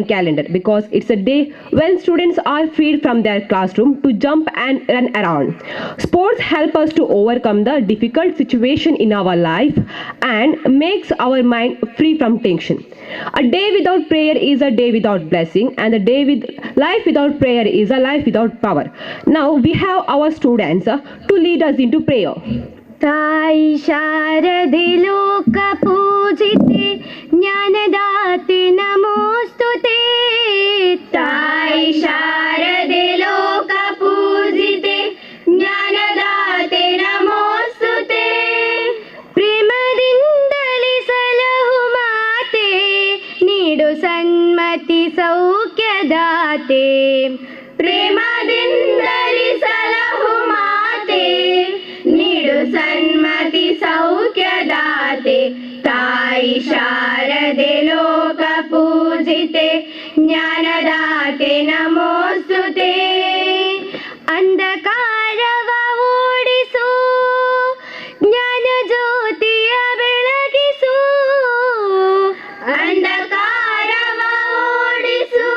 on calendar because it's a day when students are freed from their classroom to jump and run around. Sports help us to overcome the difficult situation in our life and makes our mind free from tension. A day without prayer is a day without blessing, and a day with life without prayer is a life without power. Now we have our students to lead us into prayer. ತಾಯಿ ಶಾರದೆ ಲೋಕ ಪೂಜಿತೆ ಜ್ಞಾನದಾತೆ ನಮೋಸ್ತುತೆ. ತಾಯಿ ಶಾರದೆ ಲೋಕ ಪೂಜಿತೆ ಜ್ಞಾನದಾತೆ ನಮೋಸ್ತುತೆ. ಪ್ರೇಮದಿಂದಲೇ ಸಲಹು ಮಾತೆ ನೀಡು ಸನ್ಮತಿ ಸೌಖ್ಯದಾತೆ. ಪ್ರೇಮದಿಂದಲೇ ಸಲಹು ಮಾತೆ ನೀಡು ಸನ್ಮತಿ ಸೌಖ್ಯದಾತೆ. ತಾಯಿ ಶಾರದೆ ಲೋಕ ಪೂಜಿತೆ ಜ್ಞಾನದಾತೆ ನಮೋಸ್ತುತೆ. ಅಂಧಕಾರವ ಓಡಿಸು ಜ್ಞಾನ ಜ್ಯೋತಿಯ ಬೆಳಗಿಸು. ಅಂಧಕಾರವ ಓಡಿಸು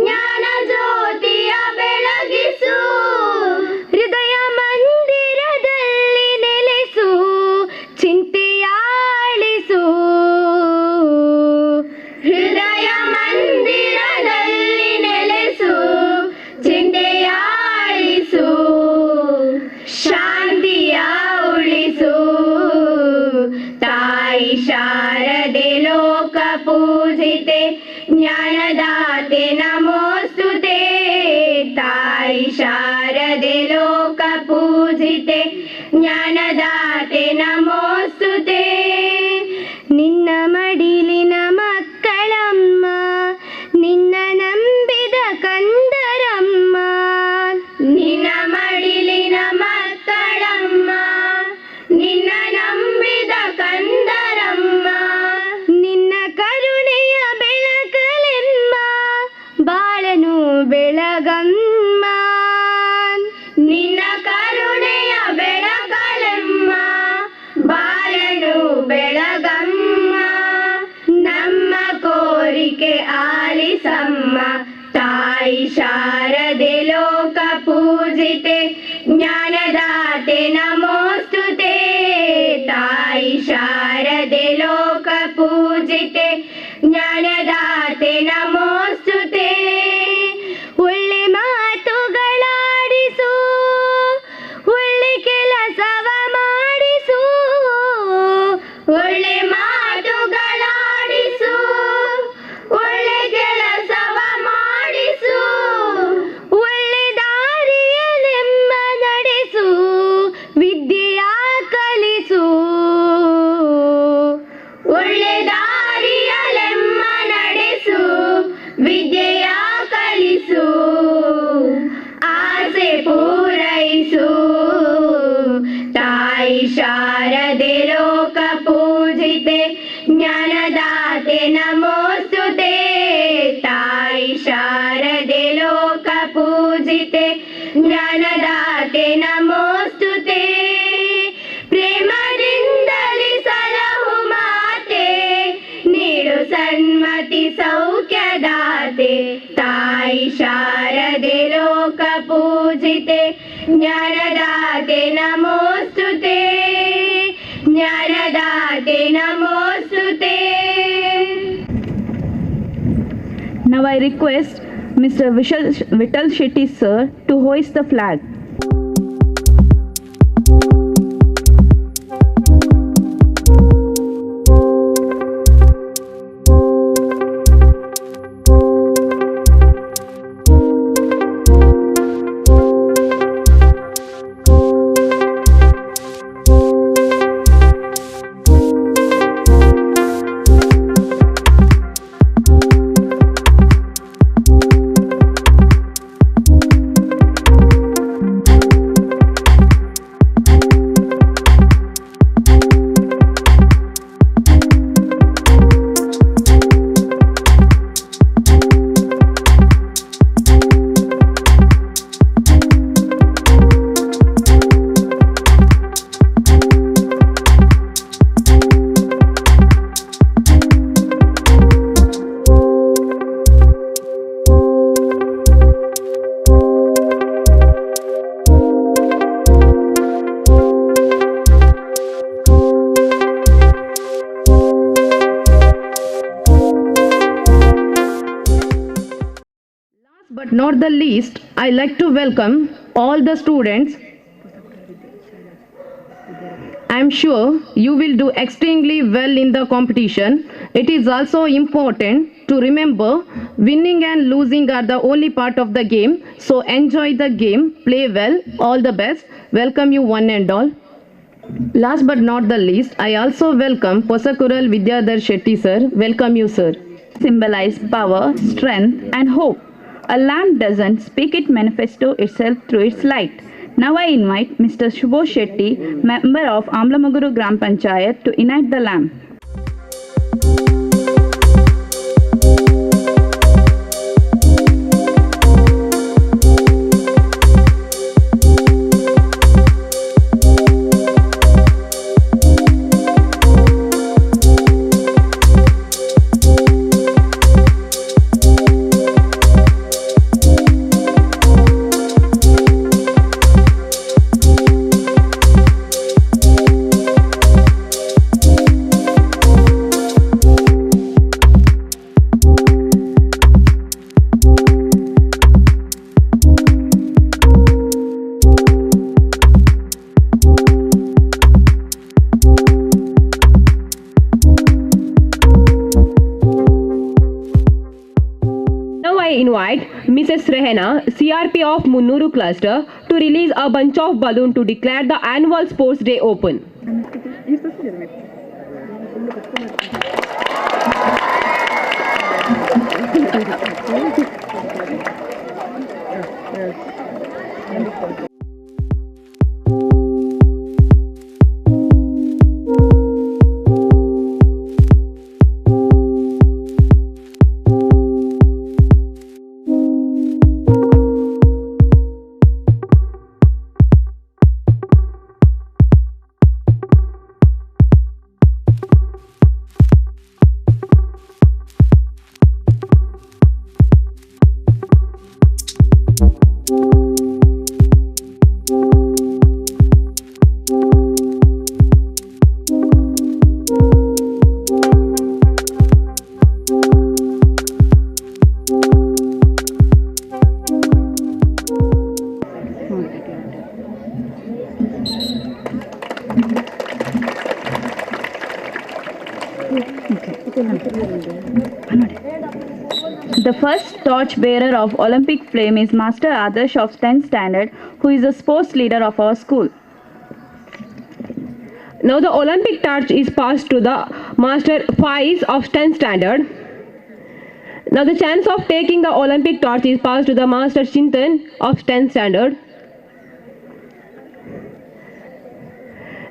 ಜ್ಞಾನ ಜ್ಯೋತಿಯ ಬೆಳಗಿಸು. ಹೃದಯ ಮಂದಿರದಲ್ಲಿ ನೆಲೆಸು ಚಿಂತೆಯಾಳಿಸು. ಹೃದಯ ಮಂದಿರದಲ್ಲಿ ನೆಲೆಸು ಚಿಂತೆಯಾಳಿಸು. ಶಾಂತಿಯ ಉಳಿಸು. ತಾಯಿ ಶಾರದೆ ಲೋಕ ಪೂಜಿತೆ ಜ್ಞಾನದಾತೆ ನಮೋಸ್ತುತೆ. ತಾಯಿ ಶಾರದೆ ಲೋಕ ಪೂಜಿತೆ ಜ್ಞಾನದಾತೆ ನಮೋಸ್ತುತೆ. ನಿನ್ನ ಮಡಿಲಿನ ಮಕ್ಕಳಮ್ಮ ನಿನ್ನ ನಂಬಿದ ಕಂದರಮ್ಮ. ನಿನ್ನ ಮಡಿಲಿನ ಮಕ್ಕಳಮ್ಮ ನಿನ್ನ ನಂಬಿದ ಕಂದರಮ್ಮ. ನಿನ್ನ ಕರುಣೆಯ ಬೆಳಕಲೆಮ್ಮ ಬಾಳನು ಬೆಳಗಮ್ಮ. ನಿನ್ನ ಕರುಣೆಯ ಬೆಳಕಲೆಮ್ಮ ಬಾಳನು ಬೆಳಗಮ್ಮ. ನಮ್ಮ ಕೋರಿಕೆ ಆಲಿಸಮ್ಮ. ತಾಯಿ ಶಾರದೆ ಲೋಕ ಪೂಜಿತೆ ಜ್ಞಾನದಾತೆ ನಮೋಸ್ತುತೆ. ತಾಯಿ ಶಾರದೆ ಲೋಕ ಪೂಜಿತೆ ಜ್ಞಾನದಾತೆ ನಮೋಸ್ತುತೆ. ಒಳ್ಳೆ ಮಾತುಗಳಾಡಿಸು ಒಳ್ಳೆ ಕೆಲಸವ ಮಾಡಿಸು. ಒಳ್ಳೆ ಮಾತುಗಳಾಡಿಸು ಒಳ್ಳೆ ಕೆಲಸವ ಮಾಡಿಸು. ಒಳ್ಳೆ ದಾರಿಯಲೆಮ್ಮ ನಡೆಸು ವಿದ್ಯೆಯ ಕಲಿಸು. ಒಳ್ಳೆ ದಾರಿಯಲೆಮ್ಮ ನಡೆಸು ವಿದ್ಯೆಯ ಕಲಿಸು. ಆಸೆ ಪೂರೈಸು. ತಾಯಿ ಶಾರದೆ ಲೋಕ ಪೂಜಿತೆ ಜ್ಞಾನದಾತೆ ನಮೋಸ್ತುತೆ. ತಾಯಿ ಶಾರದೆ ಲೋಕ ಪೂಜಿತೆ ಜ್ಞಾನದಾತೆ ನಮೋಸ್ತುತೆ. ಪ್ರೇಮದಿಂದಲೇ ಸಲಹು ಮಾತೆ ನೀಡು ಸನ್ಮತಿ ಸೌಖ್ಯದಾತೆ. ತಾಯಿ ಶಾರದೆ ಲೋಕ ಪೂಜಿತೆ ಜ್ಞಾನದಾತೆ ನಮೋಸ್ತುತೆ. ಜ್ಞಾನದಾತೆ ನಮೋಸ್ತುತೆ. Now I request Mr. Vittal Shetty sir to hoist the flag. not the least, I like to welcome all the students. I am sure you will do extremely well in the competition. It is also important to remember winning and losing are the only part of the game. So enjoy the game, play well, all the best. Welcome you one and all. Last but not the least, I also welcome Posakural VidyaRathna Shetty sir. Welcome you sir. Symbolize power, strength, and hope. A lamp doesn't speak its manifesto itself through its light. Now I invite Mr. Shubho Shetty, member of Amblamogaru Gram Panchayat, to ignite the lamp. I invite Mrs. Rehana, CRP of Munnuru cluster, to release a bunch of balloons to declare the annual sports day open. The first torch bearer of Olympic flame is Master Adarsh of 10th standard, who is the sports leader of our school. Now the Olympic torch is passed to the Master Faiz of 10th standard. Now the chance of taking the Olympic torch is passed to the Master Chintan of 10th standard.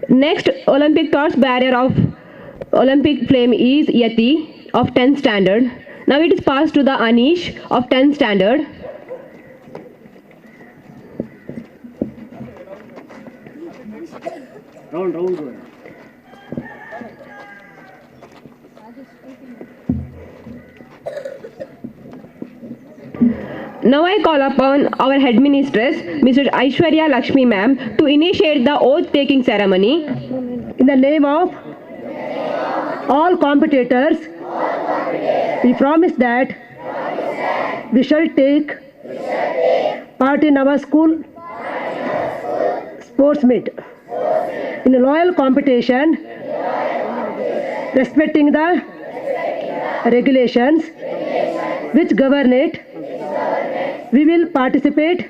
Next Olympic torch bearer of Olympic flame is Yati of 10th standard. Now it is passed to the Anish of 10th standard. Now I call upon our headmistress, Mrs. Aishwarya Lakshmi ma'am, to initiate the oath-taking ceremony. In the name of all competitors, we promise that we shall take part in our school sports meet in a loyal competition, respecting the regulations which govern it. We will participate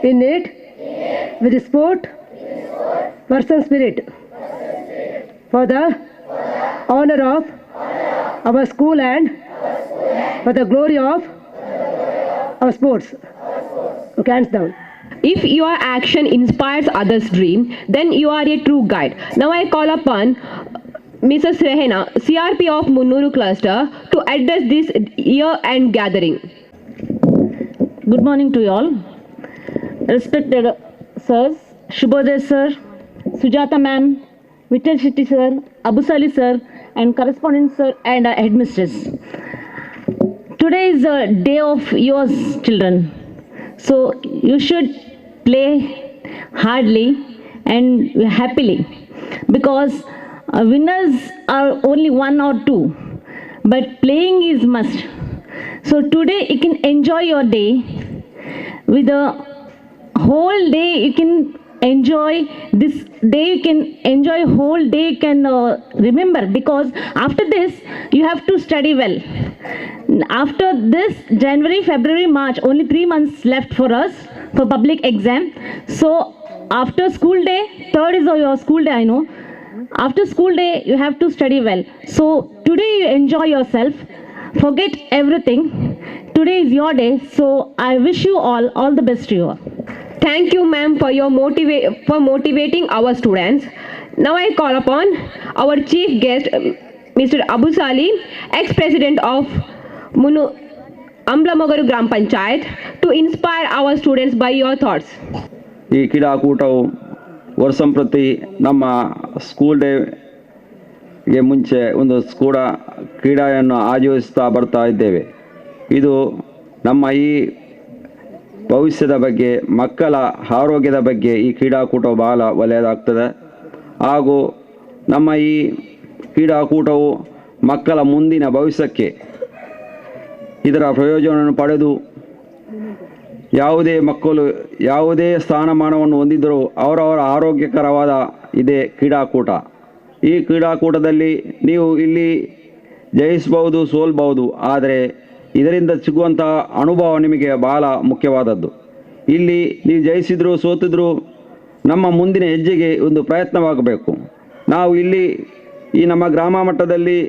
in it with sport, person spirit, for the honor of our school and for the glory of our sports. Okay, hands down. If your action inspires others' dream, then you are a true guide. Now I call upon Mrs. Rehana, CRP of Munnuru cluster, to address this year-end gathering. Good morning to you all. Respected sirs, Shubhodaya sir, Sujata ma'am, Vittal Shetty sir, Abu Sali sir, and correspondent sir and headmistress. Today is a day of yours, children. So you should play hardly and happily, because winners are only one or two, but playing is must. So today you can enjoy your day with a whole day. You can enjoy this day. You can enjoy whole day. You can remember, because after this you have to study well. After this January, February, March, only 3 months left for us for public exam. So after school day, third is your school day, I know. After school day, you have to study well. So today you enjoy yourself. Forget everything. Today is your day. So I wish you all the best to you all. Thank you, ma'am, for your for motivating our students. Now I call upon our chief guest, Mr. Abu Sali, ex-president of Amblamogaru Gram Panchayat, to inspire our students by your thoughts. ಈ ಕ್ರೀಡಾಕೂಟವು ವರ್ಷಂಪ್ರತಿ ನಮ್ಮ school ಡೇಗೆ ಮುಂಚೆ ಒಂದು ಕ್ರೀಡೆಯನ್ನು ಆಯೋಜಿಸ್ತಾ ಬರ್ತಾ ಇದ್ದೇವೆ. ಇದು ನಮ್ಮ ಈ ಭವಿಷ್ಯದ ಬಗ್ಗೆ, ಮಕ್ಕಳ ಆರೋಗ್ಯದ ಬಗ್ಗೆ ಈ ಕ್ರೀಡಾಕೂಟವು ಬಹಳ ಒಳ್ಳೆಯದಾಗ್ತದೆ. ಹಾಗೂ ನಮ್ಮ ಈ ಕ್ರೀಡಾಕೂಟವು ಮಕ್ಕಳ ಮುಂದಿನ ಭವಿಷ್ಯಕ್ಕೆ ಇದರ ಪ್ರಯೋಜನವನ್ನು ಪಡೆದು ಯಾವುದೇ ಮಕ್ಕಳು ಯಾವುದೇ ಸ್ಥಾನಮಾನವನ್ನು ಹೊಂದಿದ್ದರೂ ಅವರವರ ಆರೋಗ್ಯಕರವಾದ ಇದೇ ಕ್ರೀಡಾಕೂಟ. ಈ ಕ್ರೀಡಾಕೂಟದಲ್ಲಿ ನೀವು ಇಲ್ಲಿ ಜಯಿಸಬಹುದು, ಸೋಲ್ಬಹುದು, ಆದರೆ ಇದರಿಂದ ಸಿಗುವಂತಹ ಅನುಭವ ನಿಮಗೆ ಬಹಳ ಮುಖ್ಯವಾದದ್ದು. ಇಲ್ಲಿ ನೀವು ಜಯಿಸಿದರೂ ಸೋತಿದ್ರೂ ನಮ್ಮ ಮುಂದಿನ ಹೆಜ್ಜೆಗೆ ಒಂದು ಪ್ರಯತ್ನವಾಗಬೇಕು. ನಾವು ಇಲ್ಲಿ ಈ ನಮ್ಮ ಗ್ರಾಮ ಮಟ್ಟದಲ್ಲಿ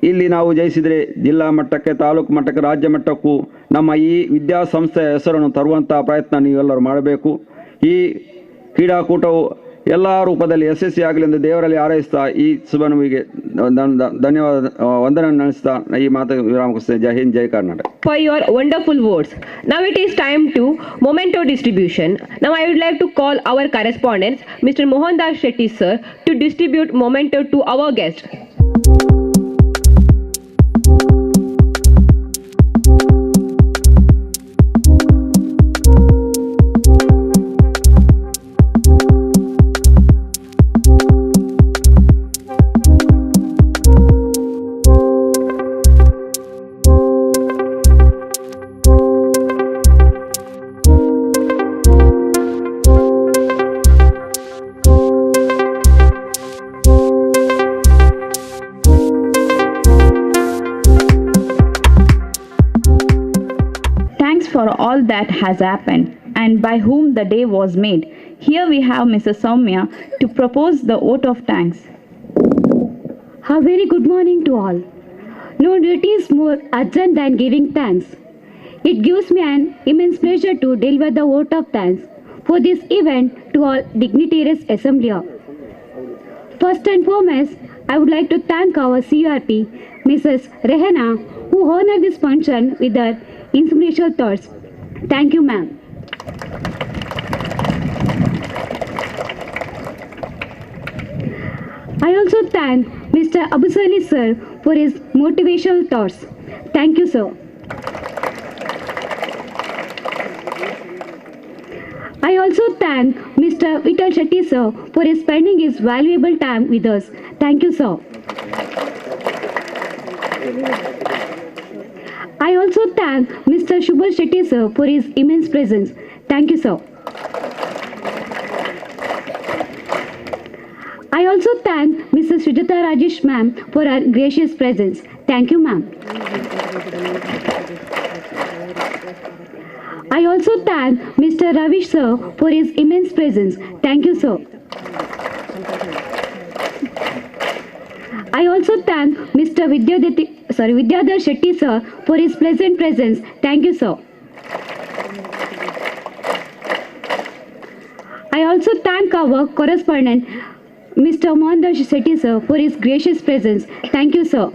ಇಲ್ಲಿ ನಾವು ಜಯಿಸಿದರೆ ಜಿಲ್ಲಾ ಮಟ್ಟಕ್ಕೆ, ತಾಲೂಕು ಮಟ್ಟಕ್ಕೆ, ರಾಜ್ಯ ಮಟ್ಟಕ್ಕೂ ನಮ್ಮ ಈ ವಿದ್ಯಾಸಂಸ್ಥೆಯ ಹೆಸರನ್ನು ತರುವಂಥ ಪ್ರಯತ್ನ ನೀವೆಲ್ಲರೂ ಮಾಡಬೇಕು. ಈ ಕ್ರೀಡಾಕೂಟವು ಎಲ್ಲ ರೂಪದಲ್ಲಿ ಯಶಸ್ವಿಯಾಗಲಿ ಎಂದು ದೇವರಲ್ಲಿ ಹಾರೈಸ್ತಾ ಈ ಶುಭನುವಿಗೆ ಧನ್ಯವಾದ ವಂದನೆ ನಡೆಸ್ತಾ ಈ ಮಾತು ವಿರಾಮಗೊಳಿಸ್ತೇನೆ. ಜೈ ಹಿಂದ್, ಜೈ Karnataka. For your wonderful words. Now it is time to memento distribution. Now I would like to call our correspondent, Mr. Mohandas Shetty sir, to distribute memento to our guest. For all that has happened and by whom the day was made. Here we have Mrs. Soumya to propose the vote of thanks. A very good morning to all. No duty is more urgent than giving thanks. It gives me an immense pleasure to deliver the vote of thanks for this event to all dignitaries assembled. First and foremost, I would like to thank our CRP, Mrs. VidyaRathna, who honored this function with her inspirational thoughts. Thank you, ma'am. I also thank Mr. Abu Sali sir for his motivational thoughts. Thank you, sir. I also thank Mr. Shetty sir for his spending his valuable time with us. Thank you, sir. I also thank Mr. Shetty sir for his immense presence. Thank you, sir. I also thank Mrs. Sujata Rajesh ma'am for her gracious presence. Thank you, ma'am. I also thank Mr. Ravish sir for his immense presence. Thank you, sir. I also thank Mr. VidyaRathna Shetty sir for his pleasant presence. Thank you, sir. I also thank our correspondent, Mr. Mohandas Shetty sir, for his gracious presence. Thank you, sir.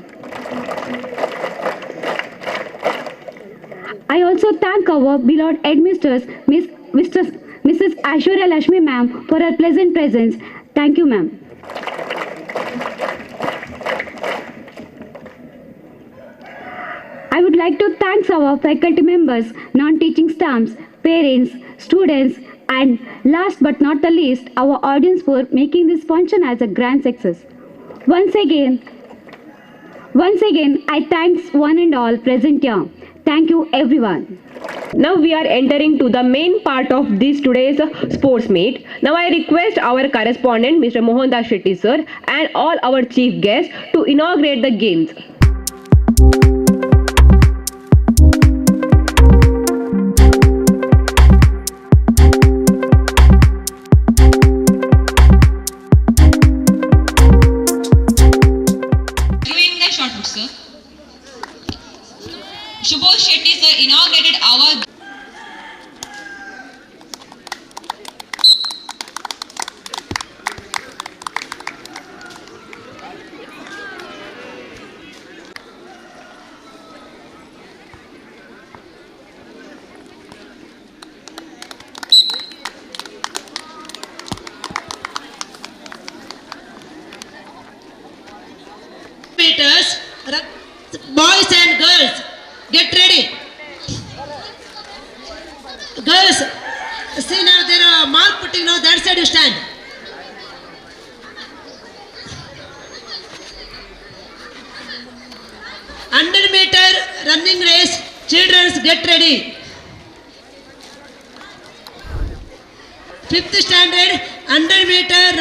I also thank our beloved headmistress, Mrs. Aishwarya Lashmi ma'am, for her pleasant presence. Thank you, ma'am. I would like to thank our faculty members, non-teaching staffs, parents, students, and last but not the least, our audience for making this function as a grand success. Once again, Once again, I thanks one and all present here. Thank you everyone. Now we are entering to the main part of this today's sports meet. Now I request our correspondent Mr. Mohandas Shetty sir and all our chief guests to inaugurate the games. Doing the shot put, sir. Subodh Shetty sir inaugurated our meters. Boys and girls, get ready. Girls, see now there are mark putting now, that side you stand. Meter running race, children get ready. 5th standard 100-meter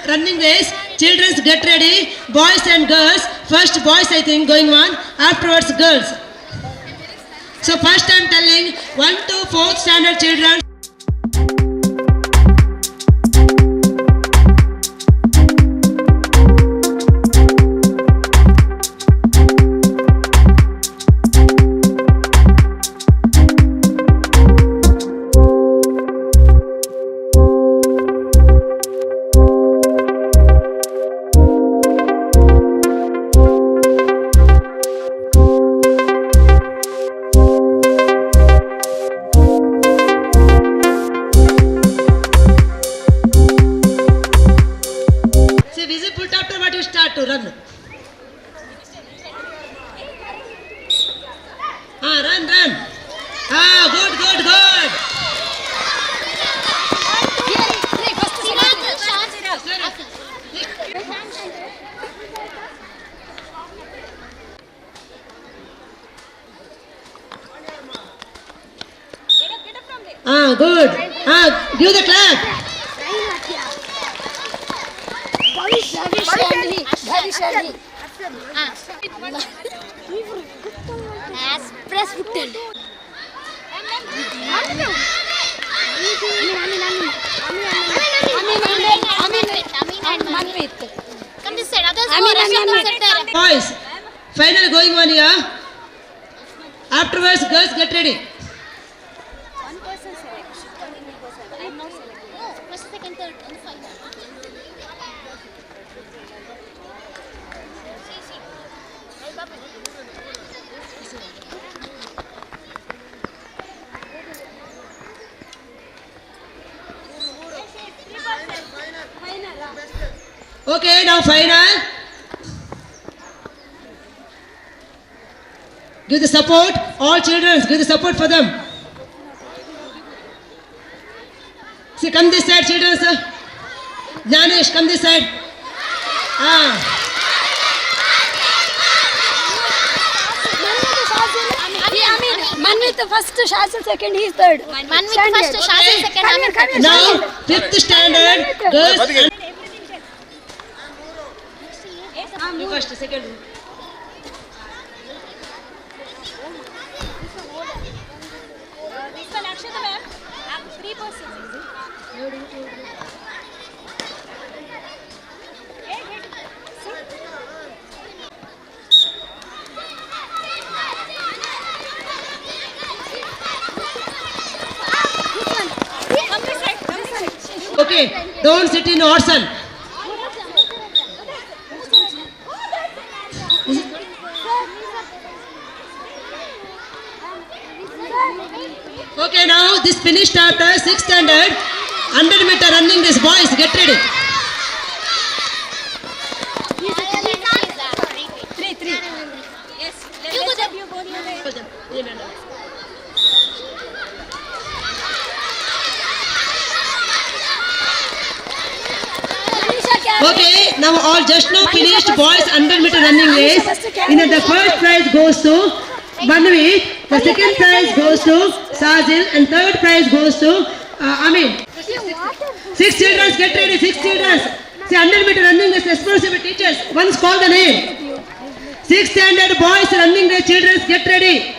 running race, children get ready. Boys and girls, first boys I think going on, afterwards girls. So first I am telling 1 to 4th standard children. To run. Run. Good. Good. Give the clap. Press button. Come this side. Others Boys, final going on here. Afterwards, girls get ready. One person select. I'm not selected. No, first, second, third, and final. Okay, now final. Give the support. All children, give the support for them. See, come this side, children. Janish, come this side. Manvit first, Shazil second, he is third. Manvit first, Shazil second. Now, 5th standard girls. You first, second. Okay, don't sit in Orson. Okay, now this finished after 6th standard 100-meter running race. Boys, get ready. Three. Yes. You go. Okay, now all just now finished boys 100-meter running race. In the first prize goes to Banvi, the second prize goes to Sazil, and third prize goes to Amin. 6 children, get ready, 6 children. See, 100-meter running race, responsible teachers. Once call the name. 6th standard boys running race, children, get ready.